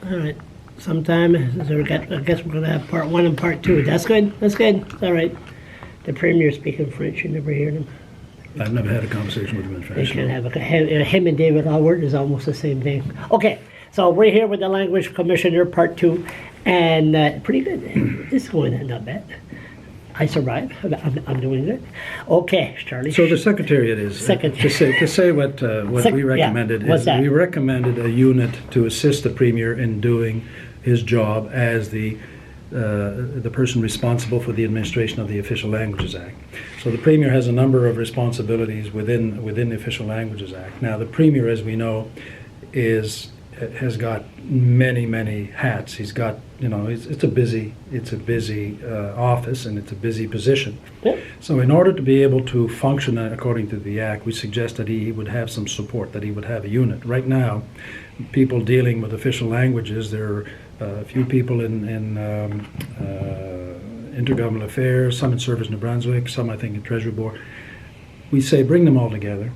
All right. Sometime, so I guess we're gonna have part 1 and part 2. That's good. That's good. It's all right. The premier speaking French. You never hear them. I've never had a conversation with him in They French. can have him and David Howard is almost the same thing. Okay, so we're here with the language commissioner, part 2, and pretty good. It's going not bad. I survived. I'm doing good. Okay, Charlie. So the secretariat is to say what we recommended what's is that? we recommended a unit to assist the premier in doing his job as the person responsible for the administration of the Official Languages Act. So the Premier has a number of responsibilities within the Official Languages Act. Now the Premier, as we know, has got many hats. He's got, it's a busy office, and it's a busy position. Yep. So in order to be able to function according to the Act, we suggest that he would have some support, that he would have a unit. Right now, people dealing with official languages, there are a few people in intergovernmental affairs, some in Service New Brunswick, some I think in Treasury Board. We say bring them all together,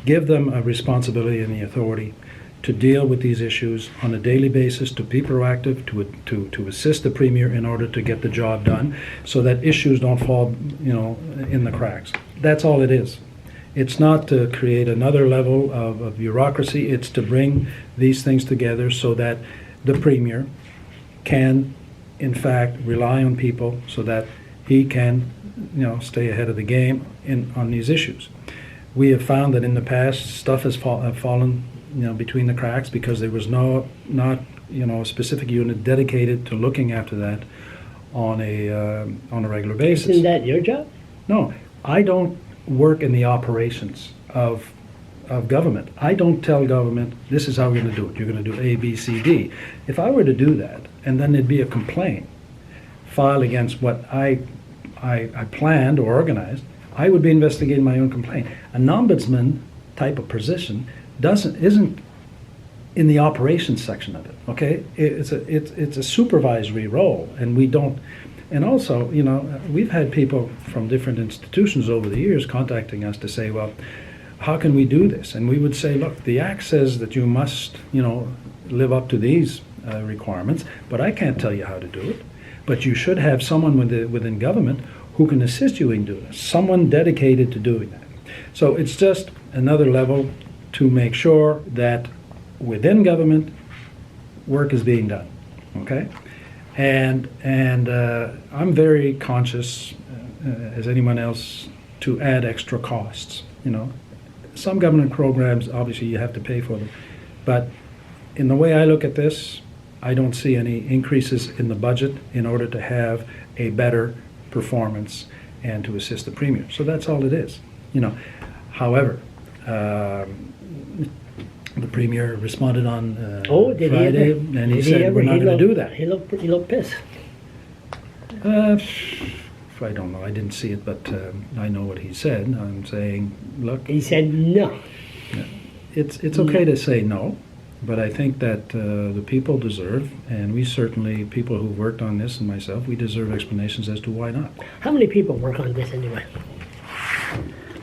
give them a responsibility and the authority to deal with these issues on a daily basis, to be proactive, to assist the Premier in order to get the job done, so that issues don't fall, in the cracks. That's all it is. It's not to create another level of bureaucracy. It's to bring these things together so that the Premier can, in fact, rely on people so that he can, stay ahead of the game on these issues. We have found that in the past, stuff has fallen, between the cracks because there was not a specific unit dedicated to looking after that on a regular basis. Isn't that your job? No, I don't work in the operations of government. I don't tell government, this is how we're going to do it. You're going to do A, B, C, D. If I were to do that, and then there'd be a complaint filed against what I planned or organized, I would be investigating my own complaint. An ombudsman type of position isn't in the operations section of it. Okay, it's a supervisory role, and we don't. And also, we've had people from different institutions over the years contacting us to say, well, how can we do this? And we would say, look, the Act says that you must, live up to these requirements, but I can't tell you how to do it. But you should have someone within government who can assist you in doing this, someone dedicated to doing that. So it's just another level to make sure that within government, work is being done, okay? And I'm very conscious, as anyone else, to add extra costs, Some government programs, obviously, you have to pay for them. But in the way I look at this, I don't see any increases in the budget in order to have a better performance and to assist the Premier. So that's all it is, However, the Premier responded on Friday, and he said we're not going to do that. He looked pissed. I don't know. I didn't see it, but I know what he said. I'm saying, look. He said no. It's okay to say no, but I think that the people deserve, and we certainly, people who worked on this and myself, we deserve explanations as to why not. How many people work on this anyway?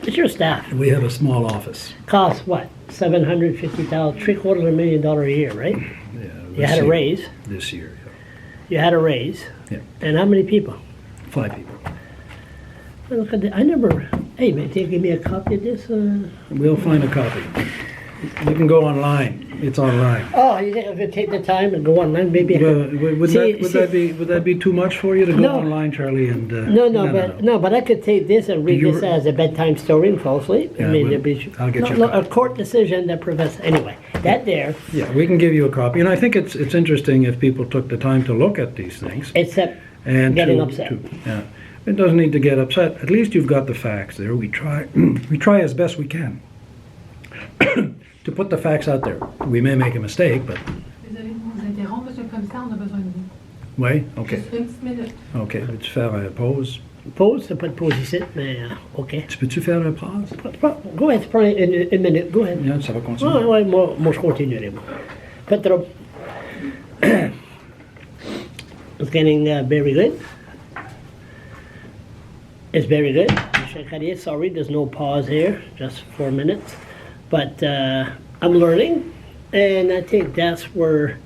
It's your staff. We have a small office. Costs what? $750,000, $750,000 a year, right? Yeah. You had a raise. This year, You had a raise. Yeah. And how many people? 5 people. Look at that. I never. Hey man, can you give me a copy of this? We'll find a copy. You can go online. It's online. Oh, you think I could take the time and go online? Maybe. Would that be too much for you to go online, Charlie? And No, but I could take this and read this as a bedtime story and fall asleep. Yeah, I'll get you a copy. A court decision that prevents. Anyway, that there. Yeah, we can give you a copy, and I think it's interesting if people took the time to look at these things. Except and getting upset. It doesn't need to get upset. At least you've got the facts there. We try as best we can to put the facts out there. We may make a mistake, but... Désolé de vous interrompre, Monsieur le Commissaire, on a besoin de vous. Oui, OK. Juste une petite minute. OK, veux-tu faire une pause? Pause, c'est pas de pause ici, mais OK. Tu peux-tu faire une pause? Go ahead, prends une minute, go ahead. Yeah, ça va continuer. Ouais, moi je continuerai. Pas trop. It's getting very good. It's very good. Michel Carrier, sorry, there's no pause here, just 4 minutes. But I'm learning, and I think that's where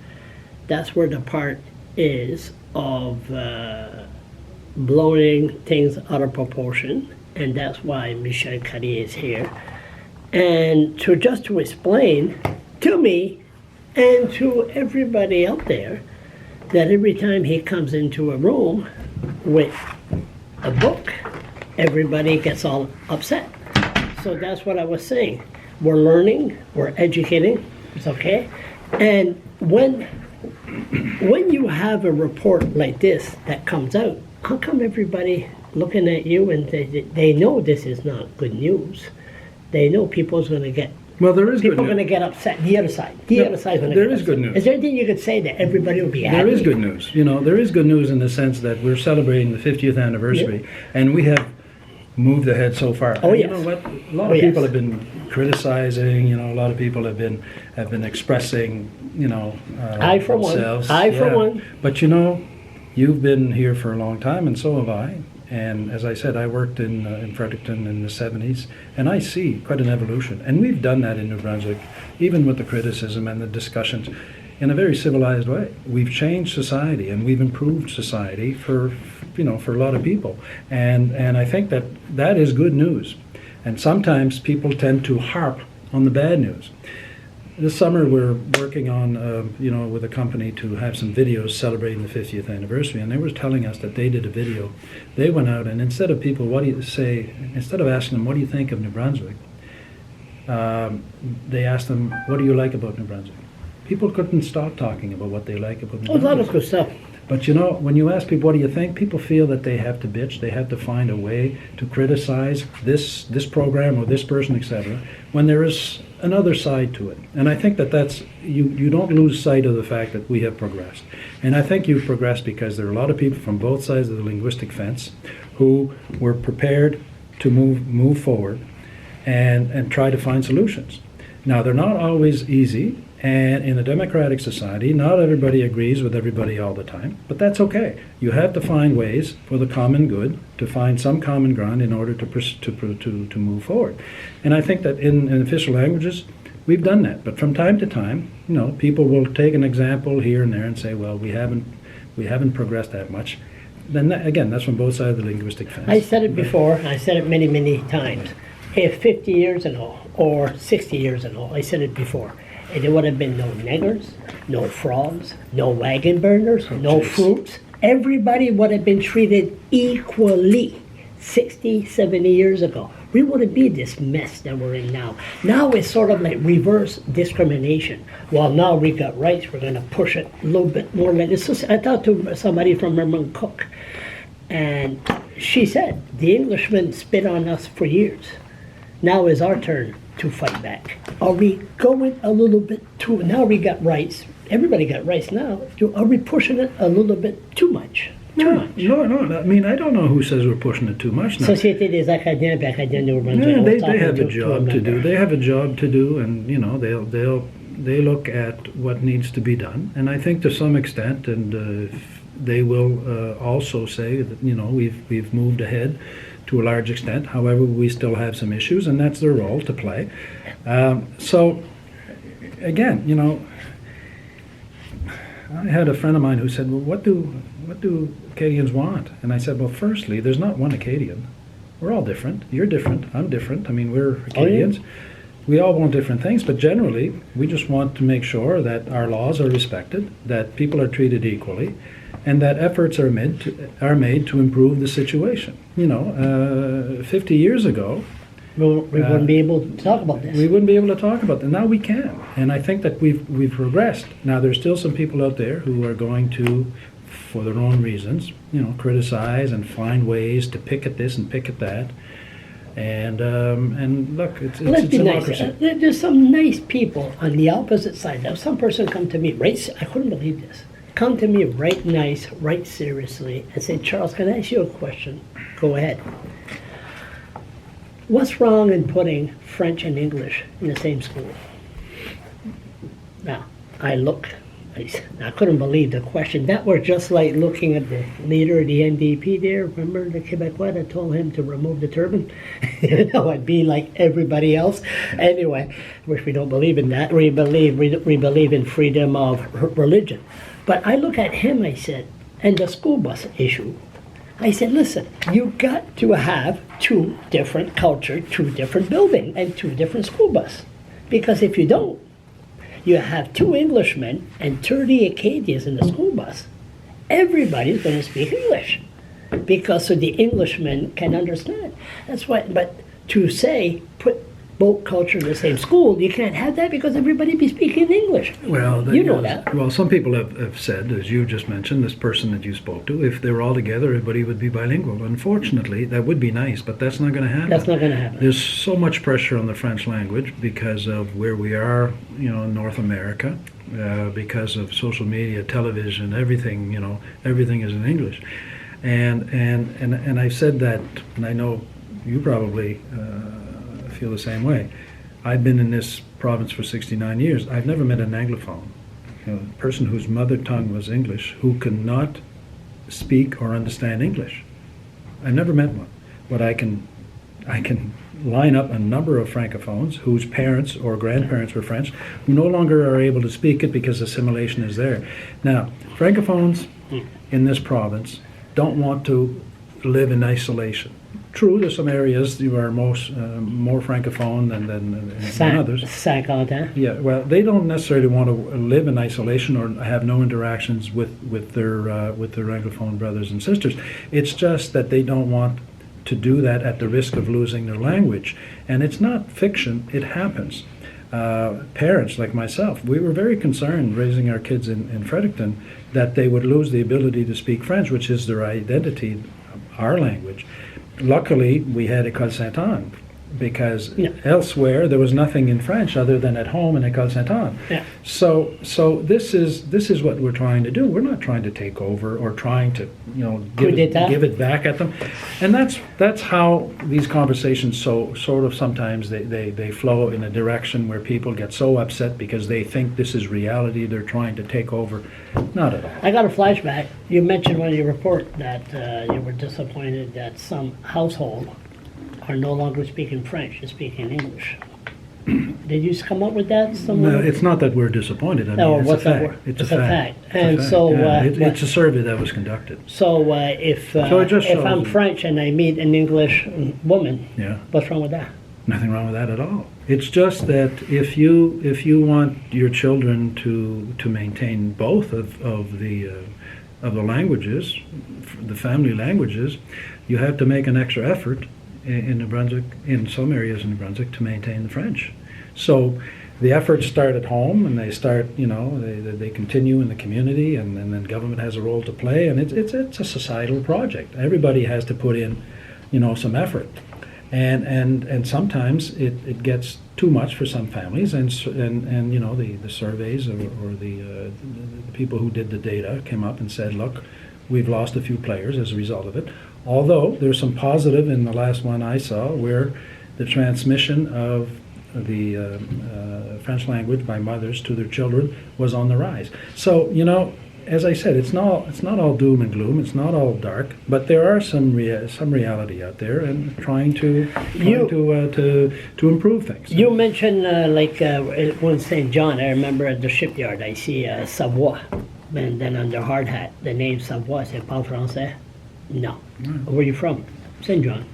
that's where the part is of blowing things out of proportion, and that's why Michel Carrier is here. And to explain to me and to everybody out there that every time he comes into a room with a book, everybody gets all upset. So that's what I was saying. We're learning, we're educating, it's okay. And when you have a report like this that comes out, how come everybody looking at you and they know this is not good news? They know people's going to get Well, there is good people are news. going to get upset. The other side, the other side, going to there get is upset. good news. Is there anything you could say that everybody will be happy? There is good news. You know, there is good news in the sense that we're celebrating the 50th anniversary, and we have moved ahead so far. Oh, And yes. You know what? A lot Oh, of people yes. have been criticizing. You know, a lot of people have been expressing. You know, I for one. themselves. I for one. But you know, you've been here for a long time, and so have I. And as I said, I worked in Fredericton in the 70s, and I see quite an evolution. And we've done that in New Brunswick, even with the criticism and the discussions, in a very civilized way. We've changed society, and we've improved society for a lot of people. And I think that is good news. And sometimes people tend to harp on the bad news. This summer we're working on, with a company to have some videos celebrating the 50th anniversary, and they were telling us that they did a video. They went out and instead of asking them, what do you think of New Brunswick? They asked them, what do you like about New Brunswick? People couldn't stop talking about what they like about New Oh, a lot Brunswick. of good stuff. But you know, when you ask people, what do you think? People feel that they have to bitch, they have to find a way to criticize this program or this person, etc., when there is another side to it. And I think that's, you don't lose sight of the fact that we have progressed. And I think you've progressed because there are a lot of people from both sides of the linguistic fence who were prepared to move forward and try to find solutions. Now, they're not always easy. And in a democratic society, not everybody agrees with everybody all the time, but that's okay. You have to find ways for the common good, to find some common ground in order to move forward. And I think that in official languages, we've done that. But from time to time, people will take an example here and there and say, well, we haven't progressed that much. Then again, that's from both sides of the linguistic fence. I said it before, I said it many, many times. If 50 years ago or 60 years ago, I said it before, and there would have been no niggers, no frogs, no wagon burners, no fruits. Everybody would have been treated equally 60, 70 years ago. We wouldn't be this mess that we're in now. Now it's sort of like reverse discrimination. Well, now we got rights, we're going to push it a little bit more. Like this. I talked to somebody from Mermont Cook, and she said, the Englishmen spit on us for years. Now is our turn to fight back. Are we going a little bit too, now we got rights, everybody got rights now, are we pushing it a little bit too much? No, I mean, I don't know who says we're pushing it too much now. Société des Acadiens back at New Brunswick. Yeah, I was they talking have a to job to do. They have a job to do, and they look at what needs to be done. And I think to some extent, and they will also say that we've moved ahead to a large extent. However, we still have some issues, and that's their role to play. So, again, I had a friend of mine who said, "Well, what do Acadians want?" And I said, "Well, firstly, there's not one Acadian. We're all different. You're different. I'm different. I mean, we're Acadians. We all want different things, but generally, we just want to make sure that our laws are respected, that people are treated equally, and that efforts are made to improve the situation." 50 years ago, We wouldn't be able to talk about this. we wouldn't be able to talk about that. Now we can, and I think that we've progressed. Now there's still some people out there who are going to, for their own reasons, criticize and find ways to pick at this and pick at that. And look, it's Let's be nice. democracy. There's some nice people on the opposite side. Now, some person come to me, I couldn't believe this. Come to me right nice, right seriously, and say, "Charles, can I ask you a question?" Go ahead. What's wrong in putting French and English in the same school? Now, I couldn't believe the question. That was just like looking at the leader of the NDP there. Remember the Quebecois that told him to remove the turban? I'd be like everybody else. Anyway, which we don't believe in that. We believe in freedom of religion. But I look at him, I said, and the school bus issue. I said, listen, you got to have two different culture, two different buildings, and two different school bus. Because if you don't, you have two Englishmen and 30 Acadians in the school bus. Everybody's going to speak English because so the Englishmen can understand. That's why, but to say, put both culture in the same school, you can't have that because everybody be speaking English. Well, you know that. Well, some people have said, as you just mentioned, this person that you spoke to, if they were all together, everybody would be bilingual. Unfortunately, that would be nice, but that's not going to happen. That's not going to happen. There's so much pressure on the French language because of where we are, in North America, because of social media, television, everything, everything is in English. And I've said that, and I know you probably feel the same way. I've been in this province for 69 years. I've never met an Anglophone, a person whose mother tongue was English, who cannot speak or understand English. I've never met one. But I can line up a number of Francophones whose parents or grandparents were French, who no longer are able to speak it because assimilation is there. Now, Francophones in this province don't want to live in isolation. True, there's some areas you are more francophone than others. 50. Yeah, well, they don't necessarily want to live in isolation or have no interactions with their Anglophone brothers and sisters. It's just that they don't want to do that at the risk of losing their language. And it's not fiction, it happens. Parents like myself, we were very concerned raising our kids in Fredericton that they would lose the ability to speak French, which is their identity, our language. Luckily, we had École Sainte-Anne because elsewhere there was nothing in French other than at home in École Sainte-Anne. Yeah. So this is what we're trying to do. We're not trying to take over or trying to give it back at them, and that's how these conversations sort of sometimes they flow in a direction where people get so upset because they think this is reality. They're trying to take over. Not at all. I got a flashback. You mentioned in your report that you were disappointed that some households are no longer speaking French, they're speaking English. Did you come up with that somewhere? No, it's not that we're disappointed. I mean, No, it's what's a that fact. word? It's It's a a fact. fact. And It's a so, fact. Yeah, it's but- a survey that was conducted. So if So it just if I'm shows- French and I meet an English woman, Yeah. what's wrong with that? Nothing wrong with that at all. It's just that if you want your children to maintain both of the languages, the family languages, you have to make an extra effort in New Brunswick, in some areas in New Brunswick, to maintain the French. So the efforts start at home, and they start, they continue in the community, and then government has a role to play, and it's a societal project. Everybody has to put in, some effort. And sometimes it gets too much for some families, and the surveys or the people who did the data came up and said, look, we've lost a few players as a result of it. Although there's some positive in the last one I saw, where the transmission of the French language by mothers to their children was on the rise. So as I said, it's not all doom and gloom. It's not all dark, but there are some reality out there, and trying to improve things. You mentioned when St. John, I remember at the shipyard, I see Savoie, and then on the hard hat, the name Savoie, c'est pas français? No. Where are you from? St. John.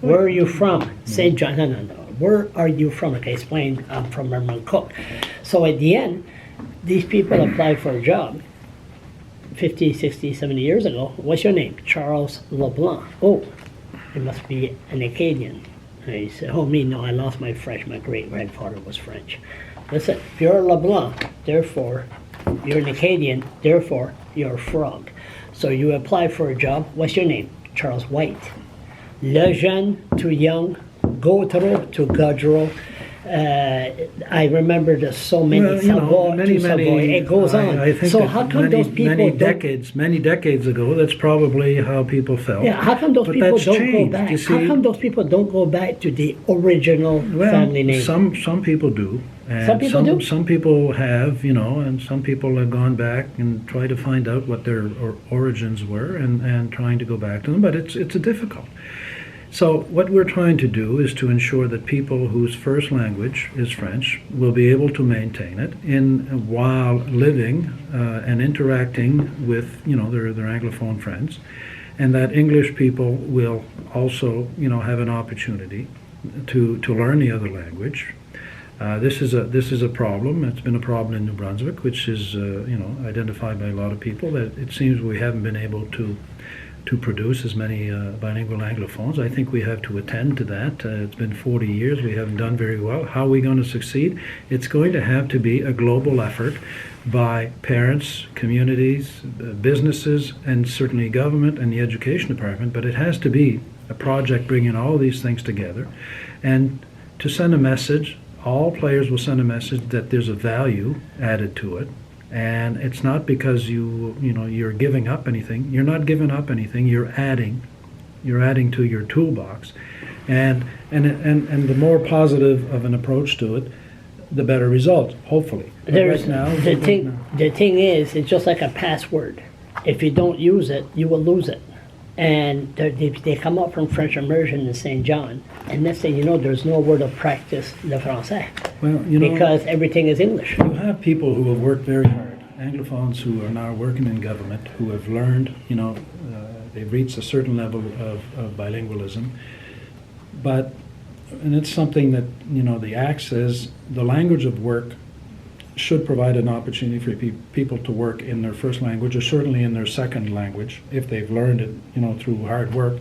Where are you from? St. John. No. Where are you from? Like I explained, I'm from Mermont Cook. So at the end, these people applied for a job 50, 60, 70 years ago. What's your name? Charles LeBlanc. Oh, it must be an Acadian. And he said, oh, me, no, I lost my French. My great-grandfather was French. Listen, if you're a LeBlanc, therefore, you're an Acadian, therefore, you're a frog. So you apply for a job. What's your name? Charles White. Le jeune to young, Gautreau to Gaudreau. I remember there's so many Savoy to Savoy. It goes on. I think so that how come those people many decades ago, that's probably how people felt. Yeah, how come those But people that's don't changed, go back? you see. How come those people don't go back to the original family name? Some people do. And Some people do? Some people have, and some people have gone back and tried to find out what their origins were and trying to go back to them. But it's difficult. So what we're trying to do is to ensure that people whose first language is French will be able to maintain it while living and interacting with their Anglophone friends, and that English people will also have an opportunity to learn the other language. This is a problem. It's been a problem in New Brunswick, which is identified by a lot of people, that it seems we haven't been able to produce as many bilingual Anglophones. I think we have to attend to that. It's been 40 years. We haven't done very well. How are we going to succeed? It's going to have to be a global effort by parents, communities, businesses, and certainly government and the education department. But it has to be a project bringing all these things together, and to send a message. All players will send a message that there's a value added to it. And it's not because you're giving up anything. You're not giving up anything. You're adding to your toolbox, and the more positive of an approach to it, the better result. Hopefully. But There's the thing is, it's just like a password. If you don't use it, you will lose it. And they come up from French immersion in St. John, and next thing you know, there's no word of practice le français. Well, because everything is English. You have people who have worked very hard, Anglophones who are now working in government, who have learned, they've reached a certain level of bilingualism. And it's something that, the Act says the language of work should provide an opportunity for people to work in their first language, or certainly in their second language, if they've learned it, through hard work.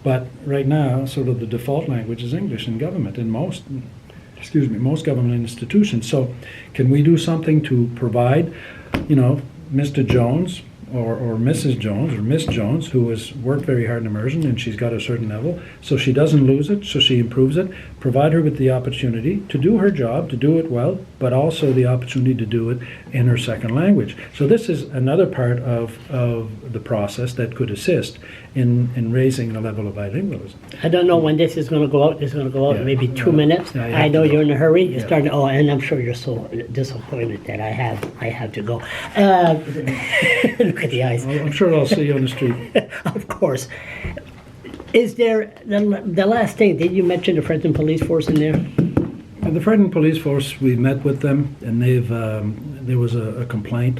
But right now, sort of the default language is English in government, in most government institutions. So can we do something to provide, Mr. Jones or Mrs. Jones or Miss Jones, who has worked very hard in immersion and she's got a certain level, so she doesn't lose it, so she improves it, provide her with the opportunity to do her job, to do it well, but also the opportunity to do it in her second language. So this is another part of the process that could assist in raising the level of bilingualism. I don't know when this is going to go out. It's going to go out in maybe 2 minutes. Yeah, I know you're in a hurry. You're starting. Oh, and I'm sure you're so disappointed that I have to go. Look at the eyes. Well, I'm sure I'll see you on the street. Of course. Is there the last thing? Did you mention the Frenton Police Force in there? The Frenton Police Force, we met with them, and there was a complaint.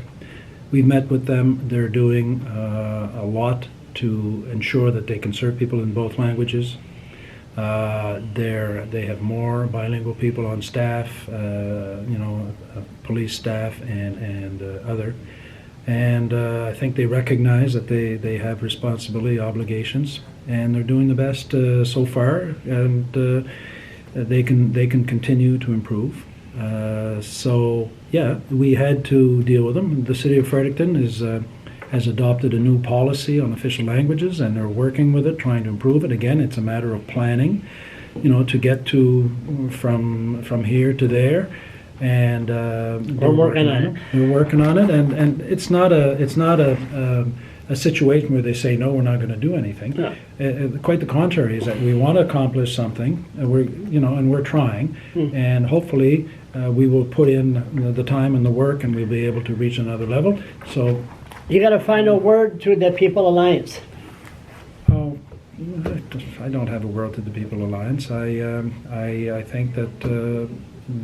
We met with them. They're doing a lot to ensure that they can serve people in both languages. They have more bilingual people on staff, police staff and other. And I think they recognize that they have responsibility, obligations, and they're doing the best so far, and they can continue to improve. So yeah, we had to deal with them. The city of Fredericton has adopted a new policy on official languages, and they're working with it, trying to improve it. Again, it's a matter of planning, to get from here to there. And We're working on it. We're working on it, and it's not a situation where they say no, we're not going to do anything. No. Quite the contrary, is that we want to accomplish something. And we're trying, and hopefully we will put in the time and the work, and we'll be able to reach another level. So. You got to find a word to the People Alliance. Oh, I don't have a word to the People Alliance. I think that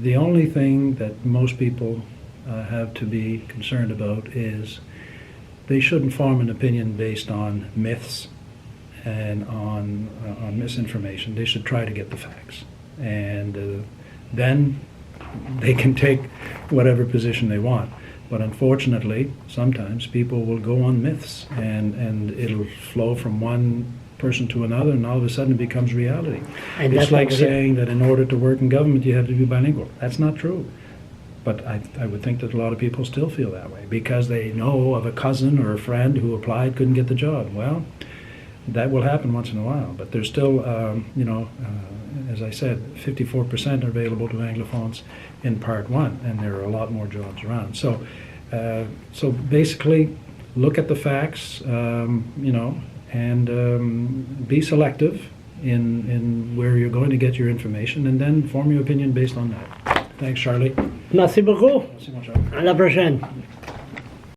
the only thing that most people have to be concerned about is they shouldn't form an opinion based on myths and on misinformation. They should try to get the facts, and then they can take whatever position they want. But unfortunately, sometimes people will go on myths, and it'll flow from one person to another, and all of a sudden it becomes reality. And it's that's like what we saying that in order to work in government you have to be bilingual. That's not true. But I would think that a lot of people still feel that way because they know of a cousin or a friend who applied, couldn't get the job. Well, that will happen once in a while, but there's still, as I said, 54% are available to Anglophones in Part 1, and there are a lot more jobs around. So basically, look at the facts, and be selective in where you're going to get your information, and then form your opinion based on that. Thanks, Charlie. Merci beaucoup. Merci, mon cher. À la prochaine.